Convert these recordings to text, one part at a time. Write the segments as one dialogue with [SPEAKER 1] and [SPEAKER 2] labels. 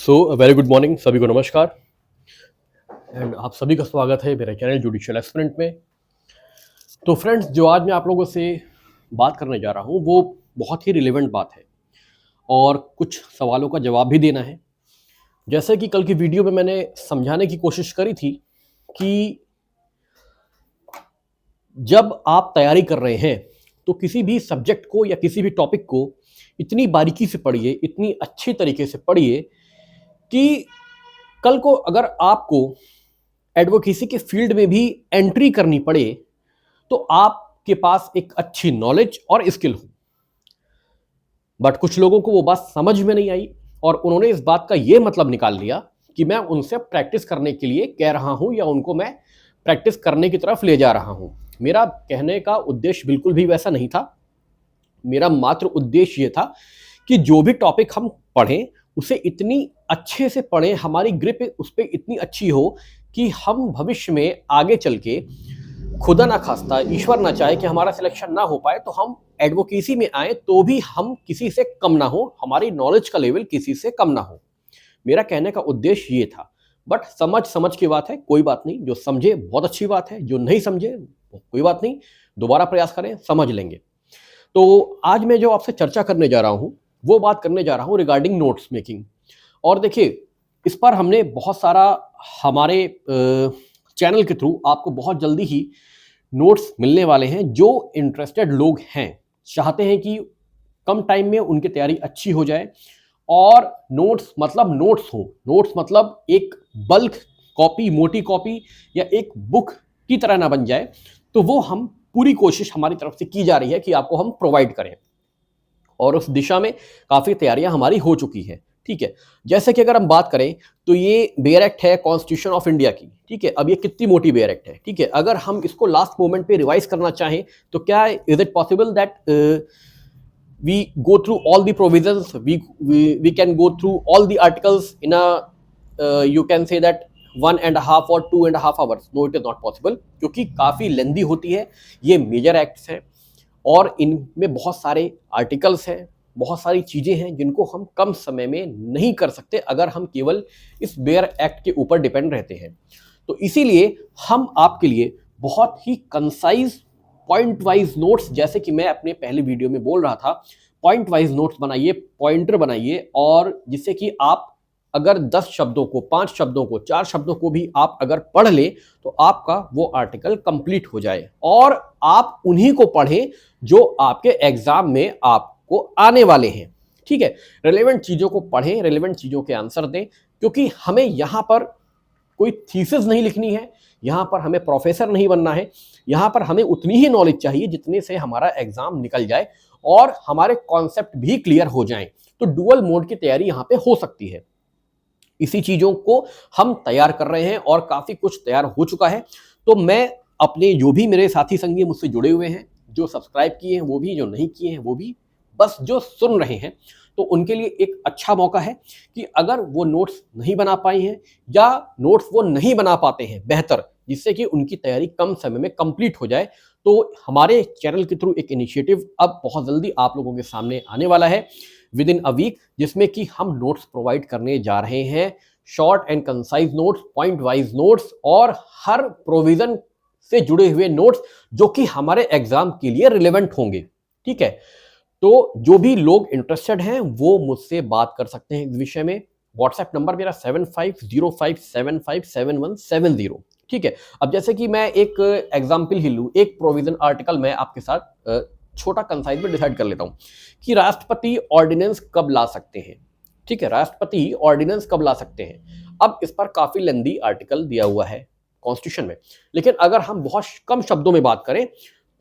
[SPEAKER 1] Very good morning, सभी को नमस्कार। एंड आप सभी का स्वागत है मेरे चैनल जुडिशियल एस्पिरेंट में। तो फ्रेंड्स, जो आज मैं आप लोगों से बात करने जा रहा हूँ वो बहुत ही रिलेवेंट बात है और कुछ सवालों का जवाब भी देना है। जैसे कि कल की वीडियो में मैंने समझाने की कोशिश करी थी कि जब आप तैयारी कर रहे हैं तो किसी भी सब्जेक्ट को या किसी भी टॉपिक को इतनी बारीकी से पढ़िए, इतनी अच्छी तरीके से पढ़िए कि कल को अगर आपको एडवोकेसी के फील्ड में भी एंट्री करनी पड़े तो आपके पास एक अच्छी नॉलेज और स्किल हो। बट कुछ लोगों को वो बात समझ में नहीं आई और उन्होंने इस बात का ये मतलब निकाल लिया कि मैं उनसे प्रैक्टिस करने के लिए कह रहा हूं या उनको मैं प्रैक्टिस करने की तरफ ले जा रहा हूं। मेरा कहने का उद्देश्य बिल्कुल भी वैसा नहीं था। मेरा मात्र उद्देश्य ये था कि जो भी टॉपिक हम पढ़ें उसे इतनी अच्छे से पढ़ें, हमारी ग्रिप उस पर इतनी अच्छी हो कि हम भविष्य में आगे चल के, खुदा ना खास्ता, ईश्वर ना चाहे कि हमारा सिलेक्शन ना हो पाए तो हम एडवोकेसी में आए तो भी हम किसी से कम ना हो, हमारी नॉलेज का लेवल किसी से कम ना हो। मेरा कहने का उद्देश्य ये था। बट समझ की बात है, कोई बात नहीं। जो समझे बहुत अच्छी बात है, जो नहीं समझे कोई बात नहीं, दोबारा प्रयास करें, समझ लेंगे। तो आज मैं जो आपसे चर्चा करने जा रहा हूं वो बात करने जा रहा हूं रिगार्डिंग नोट्स मेकिंग। और देखिए, इस पर हमने बहुत सारा हमारे चैनल के थ्रू आपको बहुत जल्दी ही नोट्स मिलने वाले हैं। जो इंटरेस्टेड लोग हैं, चाहते हैं कि कम टाइम में उनकी तैयारी अच्छी हो जाए और नोट्स मतलब एक बल्क कॉपी, मोटी कॉपी या एक बुक की तरह ना बन जाए, तो वो हम पूरी कोशिश हमारी तरफ से की जा रही है कि आपको हम प्रोवाइड करें और उस दिशा में काफ़ी तैयारियां हमारी हो चुकी हैं। ठीक है, जैसे कि अगर हम बात करें तो ये बेयर एक्ट है कॉन्स्टिट्यूशन ऑफ इंडिया की। ठीक है, अब ये कितनी मोटी बेयर एक्ट है। ठीक है, अगर हम इसको लास्ट मोमेंट पे रिवाइज करना चाहें तो क्या is it possible that we go through all the provisions, we can go through all the articles in a you can say that 1.5 और 2.5 hours? No, it is not possible, क्योंकि काफ़ी लेंदी होती है। ये मेजर एक्ट्स हैं और इनमें बहुत सारे आर्टिकल्स हैं, बहुत सारी चीज़ें हैं जिनको हम कम समय में नहीं कर सकते अगर हम केवल इस बेयर एक्ट के ऊपर डिपेंड रहते हैं। तो इसीलिए हम आपके लिए बहुत ही कंसाइज पॉइंट वाइज नोट्स, जैसे कि मैं अपने पहले वीडियो में बोल रहा था, पॉइंट वाइज नोट्स बनाइए, पॉइंटर बनाइए, और जिससे कि आप अगर 10 शब्दों को, 5 शब्दों को, 4 शब्दों को भी आप अगर पढ़ ले तो आपका वो आर्टिकल कंप्लीट हो जाए और आप उन्हीं को पढ़ें जो आपके एग्जाम में आपको आने वाले हैं। ठीक है, रिलेवेंट चीज़ों को पढ़ें, रिलेवेंट चीज़ों के आंसर दें, क्योंकि हमें यहाँ पर कोई थीसिस नहीं लिखनी है, यहाँ पर हमें प्रोफेसर नहीं बनना है, यहाँ पर हमें उतनी ही नॉलेज चाहिए जितने से हमारा एग्जाम निकल जाए और हमारे कॉन्सेप्ट भी क्लियर हो जाएं। तो डुअल मोड की तैयारी यहाँ पे हो सकती है। इसी चीज़ों को हम तैयार कर रहे हैं और काफ़ी कुछ तैयार हो चुका है। तो मैं अपने जो भी मेरे साथी संगी मुझसे जुड़े हुए हैं, जो सब्सक्राइब किए हैं वो भी, जो नहीं किए हैं वो भी, बस जो सुन रहे हैं, तो उनके लिए एक अच्छा मौका है कि अगर वो नोट्स नहीं बना पाए हैं या नोट्स वो नहीं बना पाते हैं बेहतर, जिससे कि उनकी तैयारी कम समय में कंप्लीट हो जाए, तो हमारे चैनल के थ्रू एक इनिशिएटिव अब बहुत जल्दी आप लोगों के सामने आने वाला है विद इन अ वीक, जिसमें कि हम नोट्स प्रोवाइड करने जा रहे हैं। Short and concise notes, point wise notes और हर प्रोविजन से जुड़े हुए नोट्स जो कि हमारे एग्जाम के लिए रिलेवेंट होंगे। ठीक है, तो जो भी लोग इंटरेस्टेड हैं वो मुझसे बात कर सकते हैं इस विषय में। व्हाट्सएप नंबर मेरा 7505757170। ठीक है, अब जैसे कि मैं एक एग्जाम्पल ही लूँ, एक प्रोविजन आर्टिकल मैं आपके साथ छोटा कंसाइज में डिसाइड कर लेता हूं कि राष्ट्रपति ऑर्डिनेंस कब ला सकते हैं। ठीक है, राष्ट्रपति ऑर्डिनेंस कब ला सकते हैं। अब इस पर काफी लंबी आर्टिकल दिया हुआ है कॉन्स्टिट्यूशन में, लेकिन अगर हम बहुत कम शब्दों में बात करें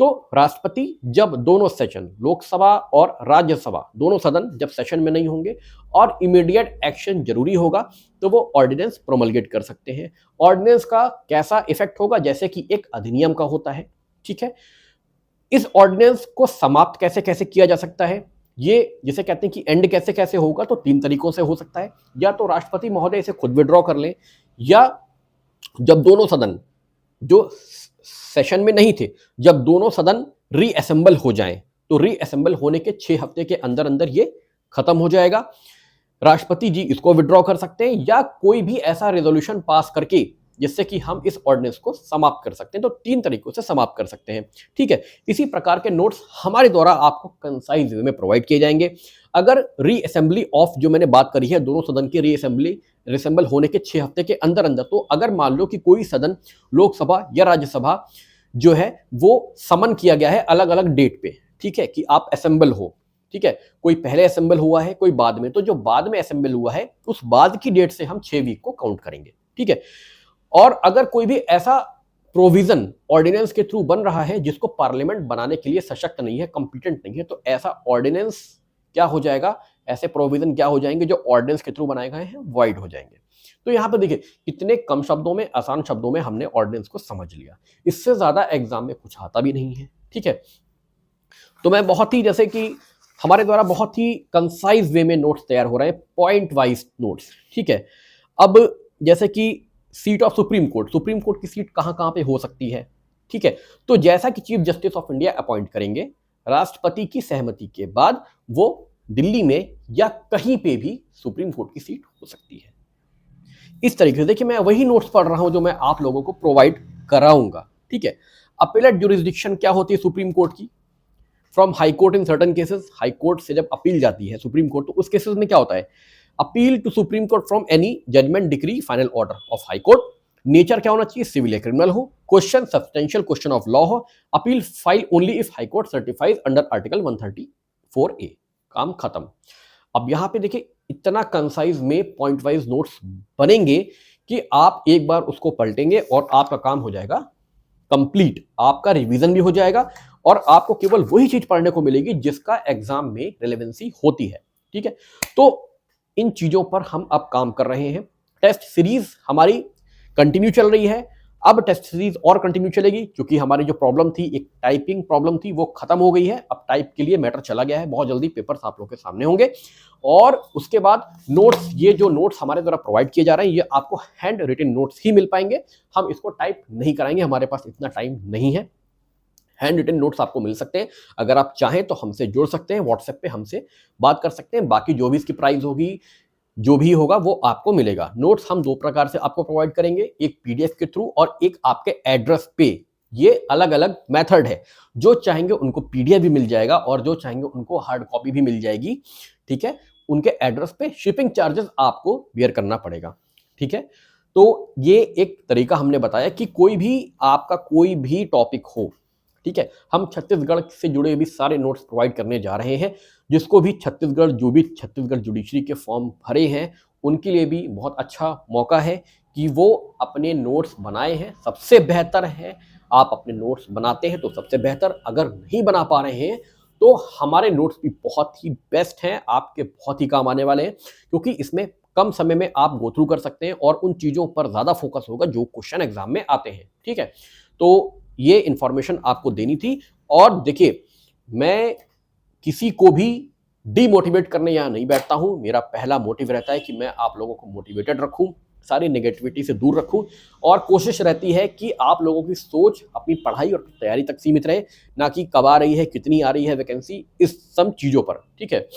[SPEAKER 1] तो राष्ट्रपति जब दोनों सेशन, लोकसभा और राज्यसभा दोनों सदन जब सेशन में नहीं होंगे और इमीडिएट एक्शन जरूरी होगा तो वो ऑर्डिनेंस प्रोमलगेट कर सकते हैं। ऑर्डिनेंस का कैसा इफेक्ट होगा, जैसे कि एक अधिनियम का होता है। ठीक है, इस ऑर्डिनेंस को समाप्त कैसे कैसे किया जा सकता है, ये जिसे कहते हैं कि एंड कैसे कैसे होगा, तो 3 तरीकों से हो सकता है। या तो राष्ट्रपति महोदय इसे खुद विड्रॉ कर लें, या जब दोनों सदन जो सेशन में नहीं थे, जब दोनों सदन रीअसेंबल हो जाएं, तो रीअसेंबल होने के 6 हफ्ते के अंदर अंदर ये खत्म हो जाएगा। राष्ट्रपति जी इसको विड्रॉ कर सकते हैं या कोई भी ऐसा रेजोल्यूशन पास करके जिससे कि हम इस ऑर्डिनेंस को समाप्त कर सकते हैं। तो 3 तरीकों से समाप्त कर सकते हैं, ठीक है। इसी प्रकार के नोट्स हमारे द्वारा आपको कंसाइज वे में प्रोवाइड किए जाएंगे। अगर रीअसेंबली ऑफ जो मैंने बात करी है, दोनों सदन की रीअसेंबल होने के 6 हफ्ते के अंदर अंदर, तो अगर मान लो कि कोई सदन लोकसभा या राज्यसभा जो है वो समन किया गया है अलग अलग डेट पे, ठीक है, कि आप असेंबल हो, ठीक है, कोई पहले असेंबल हुआ है कोई बाद में, तो जो बाद में असेंबल हुआ है उस बाद की डेट से हम 6 वीक को काउंट करेंगे, ठीक है। और अगर कोई भी ऐसा प्रोविजन ऑर्डिनेंस के थ्रू बन रहा है जिसको पार्लियामेंट बनाने के लिए सशक्त नहीं है, कॉम्पिटेंट नहीं है, तो ऐसा ऑर्डिनेंस क्या हो जाएगा, ऐसे प्रोविजन क्या हो जाएंगे जो ऑर्डिनेंस के थ्रू बनाए गए हैं, वॉइड हो जाएंगे। तो यहां पर देखिए इतने कम शब्दों में, आसान शब्दों में हमने ऑर्डिनेंस को समझ लिया। इससे ज्यादा एग्जाम में कुछ आता भी नहीं है, ठीक है। तो मैं बहुत ही, जैसे कि हमारे द्वारा बहुत ही कंसाइज वे में नोट्स तैयार हो रहे हैं, पॉइंट वाइज नोट्स, ठीक है। अब जैसे कि सीट ऑफ सुप्रीम कोर्ट की सीट कहां कहां पे हो सकती है, ठीक है। तो जैसा कि chief justice of India appoint करेंगे, राष्ट्रपति की सहमति के बाद वो दिल्ली में या कहीं पे भी सुप्रीम कोर्ट की सीट हो सकती है। इस तरीके से देखिए मैं वही नोट्स पढ़ रहा हूं जो मैं आप लोगों को प्रोवाइड कराऊंगा, ठीक है। अपीलेट जुरिस्डिक्शन क्या होती है सुप्रीम कोर्ट की? From high court in certain cases, high court से जब अपील जाती है सुप्रीम कोर्ट, तो उस केसेस में क्या होता है, appeal to Supreme Court from any judgment, decree, final order of High Court. Nature क्या होना चाहिए, सिविल या क्रिमिनल हो। Question substantial question of law हो। Appeal file only if High Court certifies under article 134A। काम खत्म। अब यहां पे देखिए इतना कंसाइज में पॉइंट वाइज नोट्स बनेंगे कि आप एक बार उसको पलटेंगे और आपका काम हो जाएगा कंप्लीट, आपका रिवीजन भी हो जाएगा और आपको केवल वही चीज पढ़ने को मिलेगी जिसका एग्जाम में रिलेवेंसी होती है, ठीक है। तो इन चीजों पर हम अब काम कर रहे हैं। टेस्ट सीरीज हमारी कंटिन्यू चल रही है। अब टेस्ट सीरीज और कंटिन्यू चलेगी क्योंकि हमारी जो प्रॉब्लम थी, एक टाइपिंग प्रॉब्लम थी, वो खत्म हो गई है। अब टाइप के लिए मैटर चला गया है। बहुत जल्दी पेपर्स आप लोगों के सामने होंगे और उसके बाद नोट्स, ये जो नोट्स हमारे द्वारा प्रोवाइड किए जा रहे हैं, ये आपको हैंड रिटन नोट्स ही मिल पाएंगे। हम इसको टाइप नहीं कराएंगे, हमारे पास इतना टाइम नहीं है। हैंड रिटन नोट्स आपको मिल सकते हैं। अगर आप चाहें तो हमसे जुड़ सकते हैं, व्हाट्सएप पे हमसे बात कर सकते हैं। बाकी जो भी इसकी प्राइस होगी, जो भी होगा वो आपको मिलेगा। नोट्स हम 2 प्रकार से आपको प्रोवाइड करेंगे, एक पीडीएफ के थ्रू और एक आपके एड्रेस पे। ये अलग अलग मेथड है। जो चाहेंगे उनको पीडीएफ भी मिल जाएगा और जो चाहेंगे उनको हार्ड कॉपी भी मिल जाएगी, ठीक है। उनके एड्रेस पे शिपिंग चार्जेस आपको बियर करना पड़ेगा, ठीक है। तो ये एक तरीका हमने बताया कि कोई भी आपका कोई भी टॉपिक हो, ठीक है, हम छत्तीसगढ़ से जुड़े भी सारे नोट्स प्रोवाइड करने जा रहे हैं। जिसको भी छत्तीसगढ़, जो भी छत्तीसगढ़ जुडिशरी के फॉर्म भरे हैं, उनके लिए भी बहुत अच्छा मौका है कि वो अपने नोट्स बनाए हैं। सबसे बेहतर है आप अपने नोट्स बनाते हैं तो सबसे बेहतर, अगर नहीं बना पा रहे हैं तो हमारे नोट्स भी बहुत ही बेस्ट हैं, आपके बहुत ही काम आने वाले हैं क्योंकि इसमें कम समय में आप गो थ्रू कर सकते हैं और उन चीज़ों पर ज़्यादा फोकस होगा जो क्वेश्चन एग्जाम में आते हैं, ठीक है। तो ये इंफॉर्मेशन आपको देनी थी। और देखिए मैं किसी को भी डीमोटिवेट करने यहाँ नहीं बैठता हूँ। मेरा पहला मोटिव रहता है कि मैं आप लोगों को मोटिवेटेड रखूँ, सारी नेगेटिविटी से दूर रखूँ और कोशिश रहती है कि आप लोगों की सोच अपनी पढ़ाई और तैयारी तक सीमित रहे, ना कि कब आ रही है, कितनी आ रही है वैकेंसी, इस सब चीज़ों पर, ठीक है।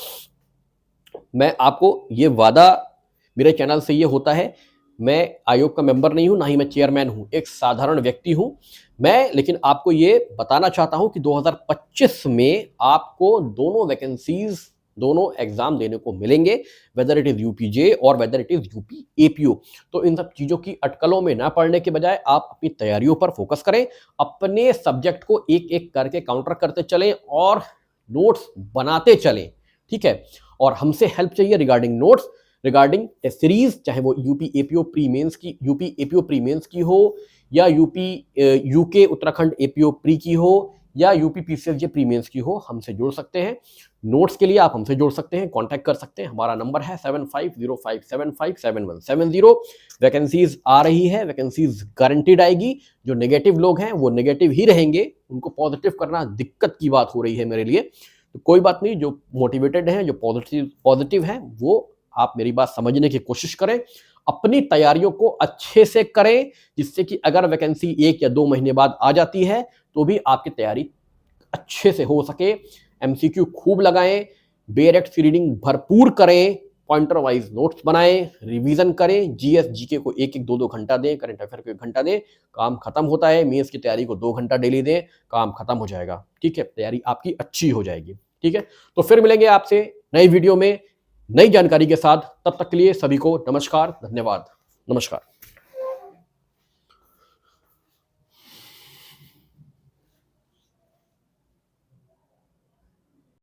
[SPEAKER 1] मैं आपको ये वादा मेरे चैनल से ये होता है, मैं आयोग का मेंबर नहीं हूं, ना ही मैं चेयरमैन हूं, एक साधारण व्यक्ति हूं मैं, लेकिन आपको ये बताना चाहता हूं कि 2025 में आपको दोनों वैकेंसीज, दोनों एग्जाम देने को मिलेंगे, वेदर इट इज यूपीजे और whether it is UP APO. तो इन सब चीजों की अटकलों में ना पड़ने के बजाय आप अपनी तैयारियों पर फोकस करें, अपने सब्जेक्ट को एक एक करके काउंटर करते चलें और नोट्स बनाते चलें, ठीक है। और हमसे हेल्प चाहिए regarding notes, regarding test series, चाहे वो यूपी एपीओ प्री मेंस की हो या यूके उत्तराखंड एपीओ प्री की हो या यूपी पीसीएसजे प्री मेंस की हो, हमसे जुड़ सकते हैं। नोट्स के लिए आप हमसे जुड़ सकते हैं, कांटेक्ट कर सकते हैं। हमारा नंबर है 7505757170। वैकेंसीज आ रही है, वैकेंसीज गारंटीड आएगी। जो नेगेटिव लोग हैं वो नेगेटिव ही रहेंगे, उनको पॉजिटिव करना दिक्कत की बात हो रही है मेरे लिए। तो कोई बात नहीं, जो मोटिवेटेड हैं, जो पॉजिटिव हैं, वो आप मेरी बात समझने की कोशिश करें, अपनी तैयारियों को अच्छे से करें, जिससे कि अगर वैकेंसी 1 या 2 महीने बाद आ जाती है तो भी आपकी तैयारी अच्छे से हो सके। एमसीक्यू खूब लगाएं, बेरेक्ट रीडिंग भरपूर करें, पॉइंटर वाइज नोट्स बनाएं, रिवीजन करें, जीएस जीके को एक एक 2-2 घंटा दें, करंट अफेयर को 1 घंटा दें, काम खत्म होता है। मेंस की तैयारी को 2 घंटा डेली दें, काम खत्म हो जाएगा। ठीक है, तैयारी आपकी अच्छी हो जाएगी। ठीक है, तो फिर मिलेंगे आपसे नई वीडियो में नई जानकारी के साथ। तब तक के लिए सभी को नमस्कार, धन्यवाद, नमस्कार।